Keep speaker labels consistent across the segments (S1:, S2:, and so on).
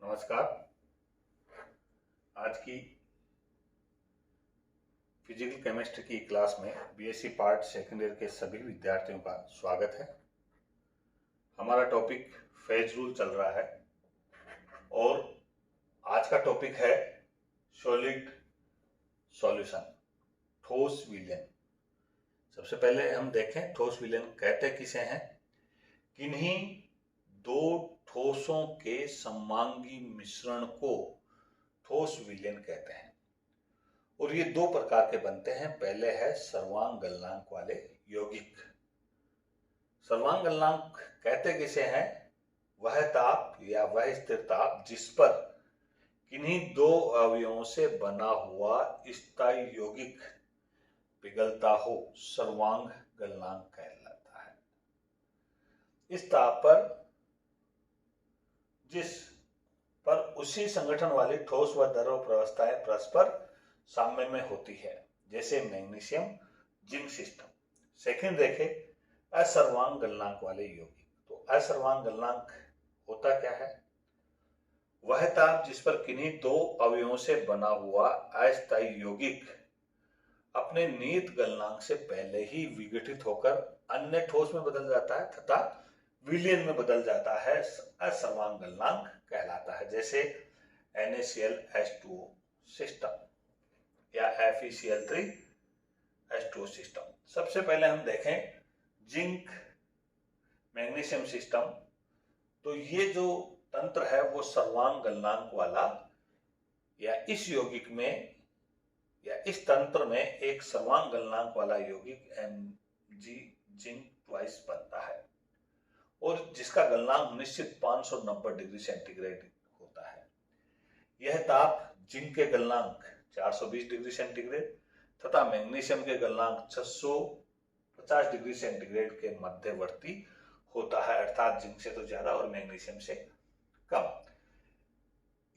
S1: नमस्कार। आज की फिजिकल केमिस्ट्री की क्लास में बीएससी पार्ट सेकेंड ईयर के सभी विद्यार्थियों का स्वागत है। हमारा टॉपिक फेज रूल चल रहा है और आज का टॉपिक है सॉलिड सॉल्यूशन, ठोस विलयन। सबसे पहले हम देखें ठोस विलयन कहते किसे हैं। किन्हीं दो ठोसों के सममांगी मिश्रण को ठोस विलयन कहते हैं और ये दो प्रकार के बनते हैं। पहले है सर्वांग गलनांक वाले यौगिक। सर्वांग गलनांक कहते किसे हैं? वह ताप या वह स्थिर ताप जिस पर किन्हीं दो अवयवों से बना हुआ स्थायी यौगिक पिघलता हो, सर्वांग गलनांक कहलाता है। इस ताप पर जिस पर उसी संगठन वाली ठोस व द्रव प्रवस्थाएं परस्पर साम्य में होती है, जैसे मैग्नीशियम जिंक सिस्टम। सेकंड देखें असर्वांग गलनांक वाले यौगिक। तो असर्वांग गलनांक होता क्या है? वह ताप जिस पर किन्हीं दो अवयवों से बना हुआ अस्थायी यौगिक अपने नियत गलनांक से पहले ही विघटित होकर अन्य ठोस में बदल जाता है तथा विलयन में बदल जाता है, असर्वांग गलनांक कहलाता है। जैसे NaClH2O सिस्टम या FeCl3H2O सिस्टम। सबसे पहले हम देखें जिंक मैग्नीशियम सिस्टम। तो ये जो तंत्र है वो सर्वांग गलनांक वाला, या इस यौगिक में या इस तंत्र में एक सर्वांग गलनांक वाला यौगिक Mg जिंक ट्वाइस बनता है और जिसका गलनांक निश्चित 590 डिग्री सेंटीग्रेड होता है। यह ताप जिंक के गलनांक 420 डिग्री सेंटीग्रेड तथा मैग्नीशियम के गलनांक 650 डिग्री सेंटीग्रेड के मध्यवर्ती होता है, अर्थात जिंक से तो ज्यादा और मैग्नीशियम से कम।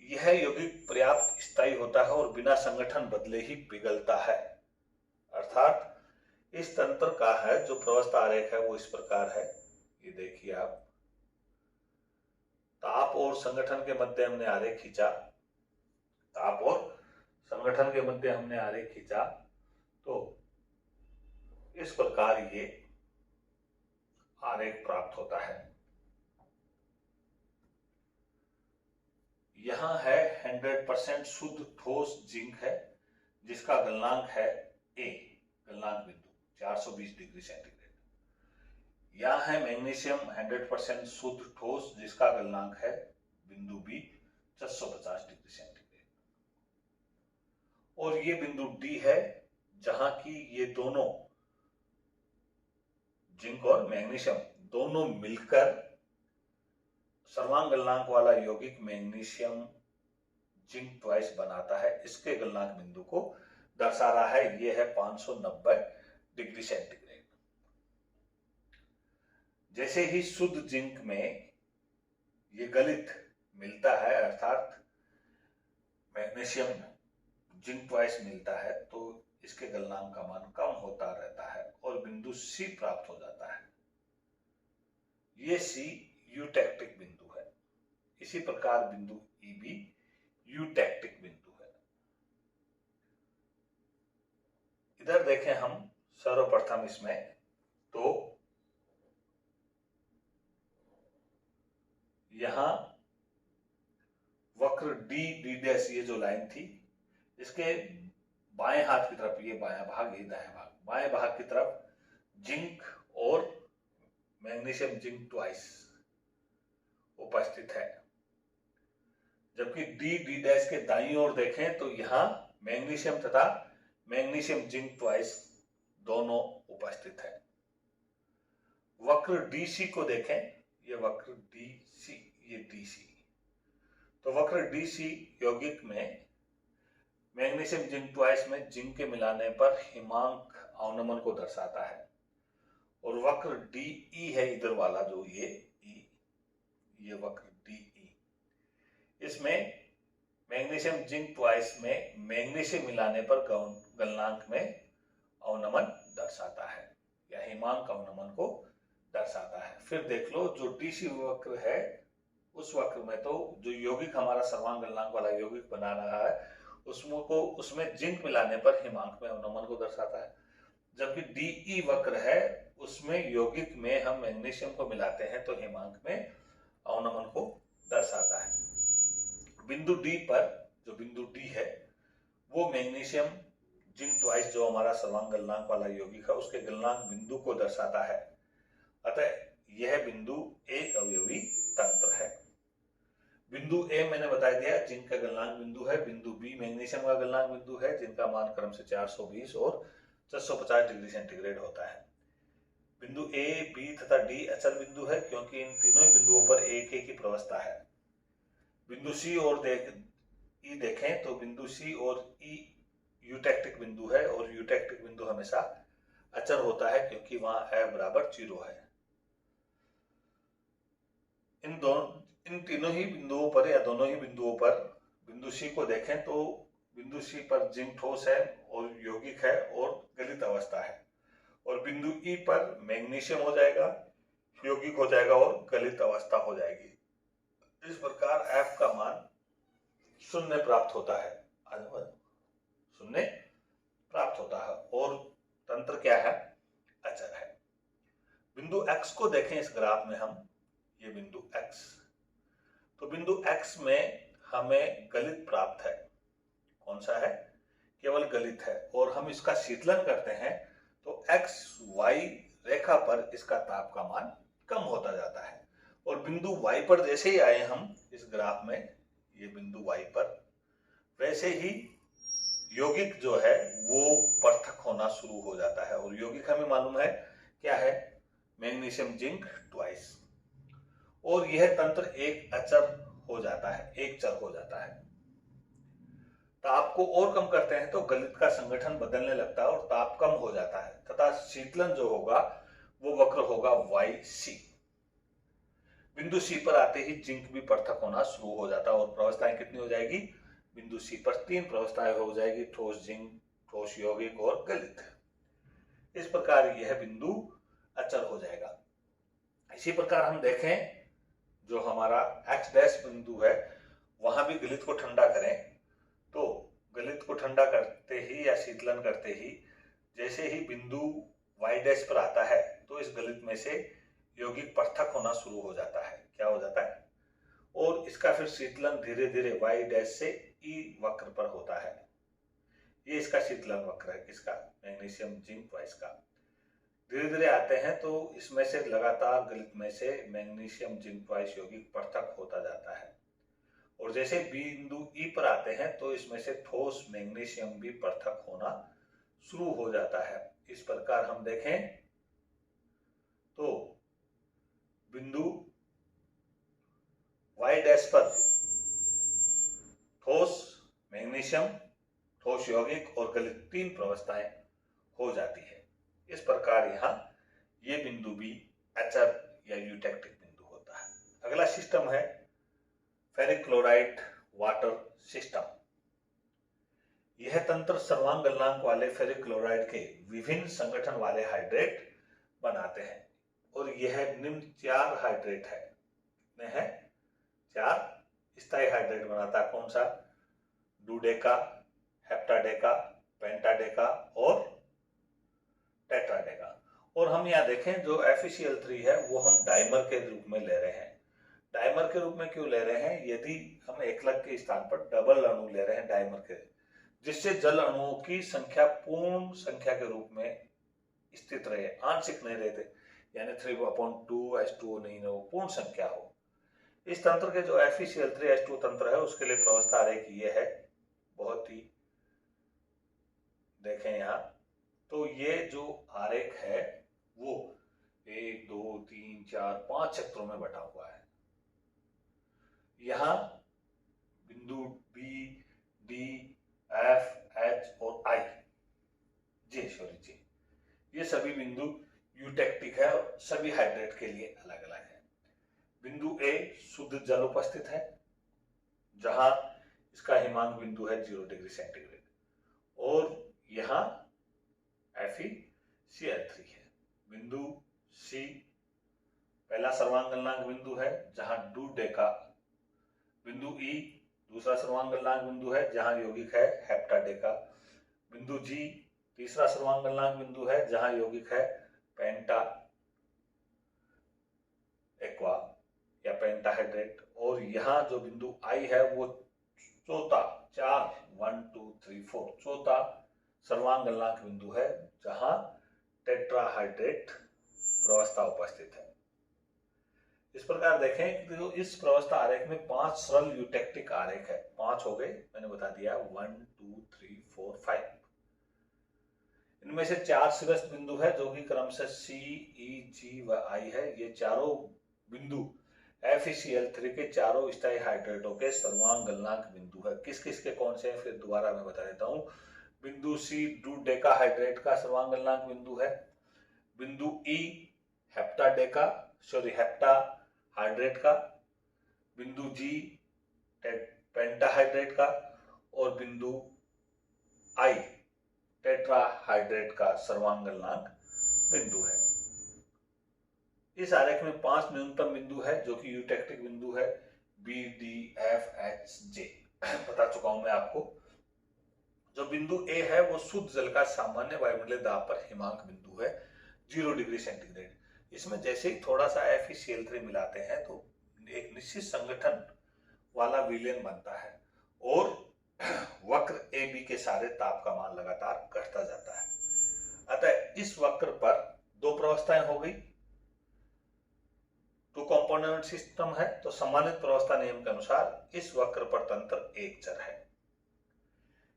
S1: यह यौगिक पर्याप्त स्थायी होता है और बिना संगठन बदले ही पिघलता है, अर्थात इस तंत्र का है जो प्रवस्था आरेख है वो इस प्रकार है। ये देखिए आप, ताप और संगठन के मध्य हमने आरेख खींचा, ताप और संगठन के मध्य हमने आरेख खींचा तो इस प्रकार ये आरेख प्राप्त होता है। यहां है 100% शुद्ध ठोस जिंक है जिसका गलनांक है A, गलनांक बिंदु 420 डिग्री सेंटीग्रेड। यहां है मैग्नीशियम 100% शुद्ध ठोस जिसका गलनांक है बिंदु B 650 डिग्री सेंटीग्रेड। और ये बिंदु D है जहां की ये दोनों जिंक और मैग्नीशियम दोनों मिलकर सर्वांग गलनांक वाला यौगिक मैग्नीशियम जिंक ट्वाइस बनाता है। इसके गलनांक बिंदु को दर्शा रहा है, ये है 590 डिग्री सेंटीग्रेड। जैसे ही शुद्ध जिंक में ये गलित मिलता है, अर्थात मैग्नीशियम जिंक ट्वाइस मिलता है, तो इसके गलनांक का मान कम होता रहता है और बिंदु C प्राप्त हो जाता है। ये C यूटैक्टिक बिंदु है। इसी प्रकार बिंदु E भी यूटैक्टिक बिंदु है। इधर देखें हम सर्वप्रथम इसमें, तो यहां वक्र D' ये जो लाइन थी, इसके बाएं हाथ की तरफ, ये बायां भाग, ये दायां भाग, बाएं भाग की तरफ जिंक और मैग्नीशियम जिंक ट्वाइस उपस्थित है, जबकि D' के दाईं ओर देखें तो यहां मैग्नीशियम तथा मैग्नीशियम जिंक ट्वाइस दोनों उपस्थित है। वक्र DC को देखें, ये वक्र DC, ये DC। तो वक्र DC यौगिक में मैग्नीशियम जिंक ट्वाइस में जिंक के मिलाने पर हिमांक अवनमन को दर्शाता है। और वक्र DE है इधर वाला जो ये E, ये वक्र DE, इसमें मैग्नीशियम जिंक ट्वाइस में मैग्नीशियम मिलाने पर गलनांक में अवनमन दर्शाता है या हिमांक अवनमन को दर्शाता है। फिर देख लो जो DC वक्र है उस वक्र में तो जो यौगिक हमारा सर्वांग गलनांक वाला यौगिक बना रहा है उसमें जिंक मिलाने पर हिमांक में अवनमन को दर्शाता है। जबकि डीई वक्र है उसमें यौगिक में हम मैग्नीशियम को मिलाते हैं तो हिमांक में अवनमन को दर्शाता है। बिंदु डी पर जो बिंदु डी है वो मैग्नीशियम जिंक ट्वाइस जो हमारा सर्वांग गलनांक वाला यौगिक है उसके गलनांक बिंदु को दर्शाता है। अतः यह बिंदु एक अवयवी तंत्र है। बिंदु ए मैंने बता दिया जिंक का गलनांक बिंदु है। बिंदु बी मैग्नीशियम का गलनांक बिंदु है जिनका मान क्रम से 420 और 650 डिग्री सेंटीग्रेड होता है। बिंदु ए, बी तथा डी अचल बिंदु है क्योंकि इन तीनों ही बिंदुओं पर एक ही प्रवस्था है। बिंदु सी और ई देखें तो बिंदु सी और ई यूटेक्टिक बिंदु है और यूटेक्टिक बिंदु हमेशा अचल होता है क्योंकि वहां ए बराबर 0 है। इन तीनों ही बिंदुओं पर या दोनों ही बिंदुओं पर बिंदु सी को देखें तो बिंदु सी पर जिंक ठोस है और यौगिक है और गलित अवस्था है, और बिंदु ई पर मैग्नीशियम हो जाएगा, यौगिक हो जाएगा और गलित अवस्था हो जाएगी। इस प्रकार एफ का मान 0 प्राप्त होता है, 0 प्राप्त होता है और तंत्र क्या है, अचल है। बिंदु एक्स को देखें इस ग्राफ में हम, ये बिंदु एक्स, तो बिंदु एक्स में हमें गलित प्राप्त है। कौन सा है, केवल गलित है, और हम इसका शीतलन करते हैं तो एक्स वाई रेखा पर इसका ताप का मान कम होता जाता है, और बिंदु वाई पर जैसे ही आए हम इस ग्राफ में, ये बिंदु वाई पर, वैसे ही यौगिक जो है वो पृथक होना शुरू हो जाता है, और यौगिक हमें मालूम है क्या है, मैग्नीशियम जिंक ट्वाइस, और यह तंत्र एक अचर हो जाता है, एक चर हो जाता है। ताप को और कम करते हैं तो गलित का संगठन बदलने लगता है और ताप कम हो जाता है तथा शीतलन जो होगा वो वक्र होगा YC। बिंदु सी पर आते ही जिंक भी पृथक होना शुरू हो जाता है और प्रवस्थाएं कितनी हो जाएगी, बिंदु सी पर 3 प्रवस्थाएं हो जाएगी, ठोस जिंक, ठोस यौगिक और गलित। इस प्रकार यह बिंदु अचल हो जाएगा। इसी प्रकार हम देखें जो हमारा X डैश बिंदु है वहां भी गलित को ठंडा करें तो गलित को ठंडा करते ही या शीतलन करते ही जैसे ही बिंदु Y डैश पर आता है तो इस गलित में से यौगिक पृथक होना शुरू हो जाता है, क्या हो जाता है, और इसका फिर शीतलन धीरे धीरे Y डैश से E वक्र पर होता है। ये इसका शीतलन वक्र है, किसका, मैग्नीशियम जिंक ट्वाइस का। धीरे धीरे आते हैं तो इसमें से लगातार गलित में से मैग्नीशियम जिंक ट्वाइस यौगिक पृथक होता जाता है, और जैसे बिंदु ई पर आते हैं तो इसमें से ठोस मैग्नीशियम भी पृथक होना शुरू हो जाता है। इस प्रकार हम देखें तो बिंदु Y डैश पर ठोस मैग्नीशियम, ठोस यौगिक और गलित 3 प्रवस्थाएं हो जाती है। इस प्रकार यहाँ ये बिंदु भी अचर या यूटेक्टिक बिंदु होता है। अगला सिस्टम है फेरिक क्लोराइड वाटर सिस्टम। यह तंत्र सर्वांग गलनांक वाले फेरिक क्लोराइड के विभिन्न संगठन वाले हाइड्रेट बनाते हैं, और यह निम्न 4 हाइड्रेट है, कितने हैं, 4 स्थायी हाइड्रेट बनाता है। कौन सा, डूडेका, हेप्टाडेका, पेंटाडेका और टेट्राडेका। और हम यहाँ देखें जो FeCl3 है वो हम डाइमर के रूप में ले रहे हैं। डाइमर के रूप में क्यों ले रहे हैं, यदि हम एकलक के स्थान पर डबल अणु ले रहे हैं डाइमर के, जिससे जल अणुओं की संख्या पूर्ण संख्या के रूप में स्थित रहे, आंशिक नहीं रहते, यानी 3/2 नहीं हो, पूर्ण संख्या हो। इस तंत्र के जो FeCl3H2 तंत्र है उसके लिए प्रवस्था आरेख ये है, बहुत ही देखें यहाँ, तो ये जो आरेख है वो 1 2 3 4 5 क्षेत्रों में बटा हुआ है। यहाँ बिंदु B, D, F, H और I, ये सभी बिंदु यूटेक्टिक है और सभी हाइड्रेट के लिए अलग अलग है। बिंदु A शुद्ध जल उपस्थित है जहां इसका हिमांक बिंदु है 0 डिग्री सेंटीग्रेड, और यहाँ FeCl3 है। बिंदु C पहला सर्वांग गलनांक बिंदु है जहां डूडेका बिंदु ई दूसरा सर्वांग गलनांक बिंदु है जहां यौगिक है हेप्टाडेका। बिंदु जी तीसरा सर्वांग गलनांक बिंदु है जहां यौगिक है पेंटा एक्वा या पेंटाहाइड्रेट। और यहाँ जो बिंदु आई है वो चौथा 4 चौथा सर्वांग गलनांक बिंदु है जहां टेट्राहाइड्रेट प्रवस्था उपस्थित है। इस प्रकार देखें कि तो इस प्रवस्था आरेख में 5 सरल यूटेक्टिक आरेख है। 5 हो गए, मैंने बता दिया 1 2 3 4 5। इनमें से 4 शीर्ष बिंदु है जो कि क्रमशः सी ई जी व आई है। ये चारों बिंदु FeCl3 के चारों स्थायी हाइड्रेटों के सर्वांग गलनांक बिंदु है। किस किस के कौन से हैं फिर दोबारा मैं बता देता हूँ। बिंदु सी डूडेकाहाइड्रेट का सर्वांग गलनांक बिंदु है। बिंदु ई हेप्टाहाइड्रेट का। बिंदु जी पेंटाहाइड्रेट का। और बिंदु आई टेट्राहाइड्रेट का सर्वांग गलनांक बिंदु है। इस आरेख में 5 न्यूनतम बिंदु है जो कि यूटेक्टिक बिंदु है B D F H J बता चुका हूं मैं आपको। जो बिंदु ए है वो शुद्ध जल का सामान्य वायुमंडलीय दाब पर हिमांक बिंदु है 0 डिग्री सेंटीग्रेड। इसमें जैसे ही थोड़ा सा FeCl3 मिलाते हैं तो एक निश्चित संगठन वाला विलयन बनता है और वक्र AB के सारे ताप का मान लगातार घटता जाता है। अतः इस वक्र पर 2 प्रवस्थाएं हो गई, 2 कंपोनेंट सिस्टम है, तो सम्मानित प्रवस्था नियम के अनुसार इस वक्र पर तंत्र एक चर है।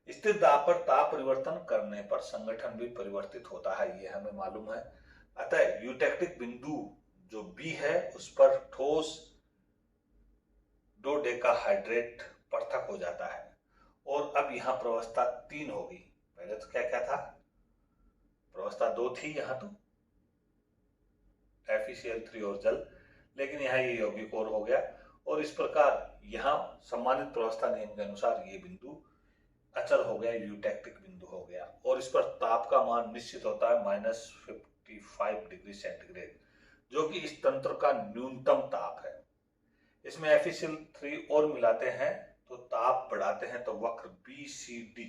S1: स्थिर दाब पर ताप परिवर्तन करने पर संगठन भी परिवर्तित होता है, यह हमें मालूम है। अतः यूटेक्टिक बिंदु जो बी है उस पर ठोस डोडेकाहाइड्रेट पृथक हो जाता है। और अब यहाँ प्रवस्था 3 होगी। पहले तो क्या क्या था, प्रवस्था 2 थी, यहाँ तो FeCl3 और जल, लेकिन यहाँ ये यौगिक और हो गया। और इस प्रकार यहाँ सम्मानित प्रवस्था नियम के अनुसार ये बिंदु अचर हो गया, यूटेक्टिक बिंदु हो गया। और इस पर ताप का मान निश्चित होता है -55 डिग्री सेंटीग्रेड जो कि इस तंत्र का न्यूनतम ताप है। इसमें FeCl3 और मिलाते हैं तो ताप बढ़ाते हैं तो वक्र BCD,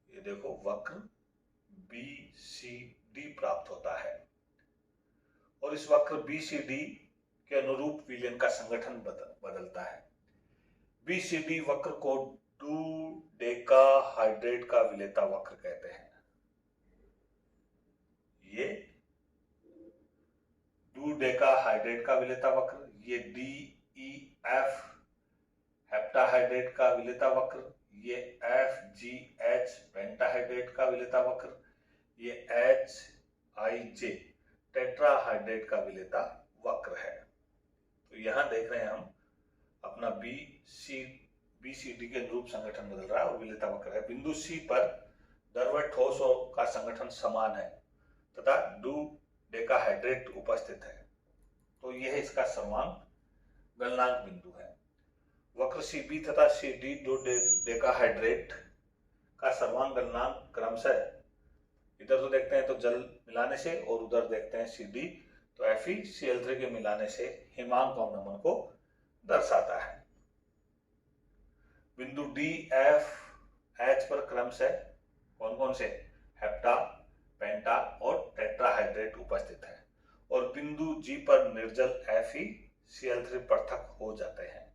S1: ये देखो वक्र BCD प्राप्त होता है। और इस वक्र BCD के अनुरूप विलयन का संगठन बदलता है। BCD वक्र को डोडेकाहाइड्रेट का विलेता वक्र कहते हैं। ये डोडेकाहाइड्रेट का विलेता वक्र, ये DEF हेप्टाहाइड्रेट का विलेता वक्र, ये FGH पेंटाहाइड्रेट का विलेता वक्र, ये HIJ टेट्राहाइड्रेट का विलेता वक्र है। तो यहां देख रहे हैं हम अपना BCD के अनुरूप संगठन बदल रहा है और विलेता वक्र है। बिंदु C पर द्रव्य ठोसों का संगठन समान है तथा डोडेकाहाइड्रेट उपस्थित है, तो यह इसका सर्वांग गलनांक बिंदु है। वक्र CB तथा CD डोडेकाहाइड्रेट का सर्वांग गलनांक क्रमशः इधर तो देखते हैं तो जल मिलाने से और उधर देखते हैं CD तो FeCl3 के मिलाने से हिमांक अवनमन को दर्शाता है। बिंदु D, F, H पर क्रमशः कौन कौन से हेप्टा, पेंटा और टेट्राहाइड्रेट उपस्थित है। और बिंदु G पर निर्जल FeCl3 पृथक हो जाते हैं।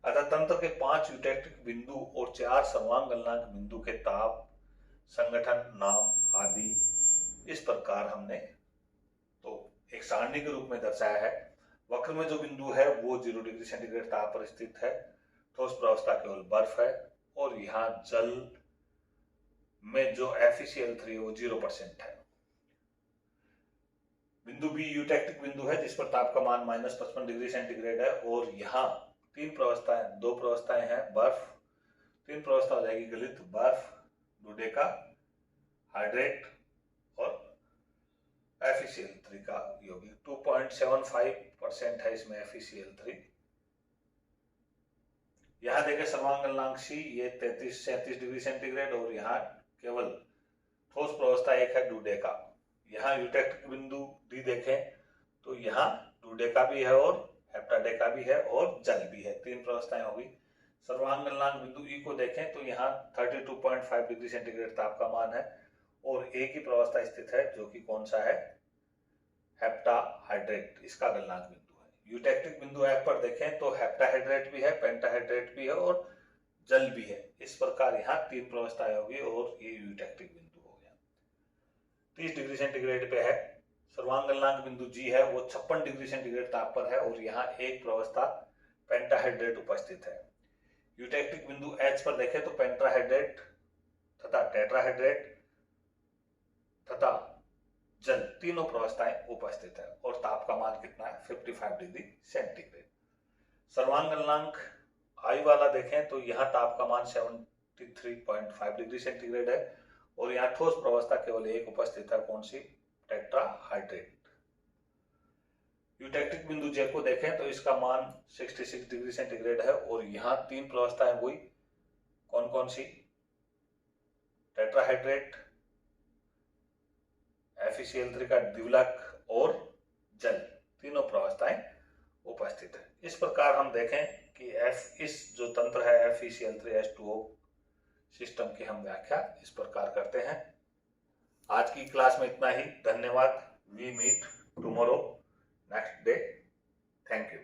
S1: अतः तंत्र के 5 यूटेक्टिक बिंदु और 4 सर्वांग गलनांक बिंदु के ताप, संगठन, नाम आदि इस प्रकार हमने तो एक सारणी के रूप में दर्शाया है। वक्र में जो बिंदु है वो 0 डिग्री सेंटीग्रेड ताप पर स्थित है, ठोस प्रवस्था केवल बर्फ है। और यहाँ जल में जो FeCl3 है वो 0% है। बिंदु B यूटेक्टिक बिंदु है जिस पर ताप का मान -55 डिग्री सेंटीग्रेड है। और यहाँ 3 प्रवस्थाएं, 2 प्रवस्थाएं हैं बर्फ, 3 प्रवस्था हो जाएगी गलित, बर्फ, डोडेकाहाइड्रेट और FeCl3 का यौगिक 2.75% है इसमें FeCl3। यहाँ देखें सर्वांग गलनांक C, ये 33-37 डिग्री सेंटीग्रेड और यहाँ केवल ठोस प्रवस्था एक है डोडेका। यहाँ यूटेक्टिक बिंदु D देखें तो यहाँ डोडेका भी है और हेप्टाडेका भी है और जल भी है। 3 प्रावस्थाएं होगी। सर्वांग गलनांक बिंदु ई को देखें तो यहाँ 32.5 डिग्री सेंटीग्रेड ताप का मान है और एक ही प्रावस्था स्थित है जो कि कौन सा है, हेप्टाहाइड्रेट, इसका गलनांक बिंदु है। यूटेक्टिक बिंदु एफ पर देखें तो हेप्टाहाइड्रेट भी है, पेंटाहाइड्रेट भी है और जल भी है। इस प्रकार यहाँ 3 प्रावस्थाएं होगी और ये यूटेक्टिक बिंदु हो गया। 30 डिग्री सेंटीग्रेड पे है। सर्वांग गलनांक बिंदु जी है वो 56 डिग्री सेंटीग्रेड ताप पर है और यहाँ एक प्रावस्था पेंटाहाइड्रेट उपस्थित है। यूटेक्टिक बिंदु एच पर देखें तो पेंटाहाइड्रेट तथा टेट्राहाइड्रेट तथा जल तीनों प्रावस्थाएं उपस्थित है और ताप का मान कितना है, 55 डिग्री सेंटीग्रेड। सर्वांग गलनांक आई वाला देखें तो यहाँ ताप का मान 73.5 डिग्री सेंटीग्रेड है और यहाँ ठोस प्रावस्था केवल एक उपस्थित है, कौन सी, टेट्राहाइड्रेट। यूटेक्टिक बिंदु जे को देखें तो इसका मान 66 डिग्री सेंटीग्रेड है और यहाँ 3 प्रावस्थाएं हुई, कौन कौन सी, टेट्राहाइड्रेट, FeCl3 का द्विलक और जल, तीनों प्रावस्थाएं उपस्थित है। इस प्रकार हम देखें कि इस जो तंत्र है FeCl3H2O सिस्टम की हम व्याख्या इस प्रकार करते हैं। आज की क्लास में इतना ही। धन्यवाद। We meet tomorrow next day. Thank you.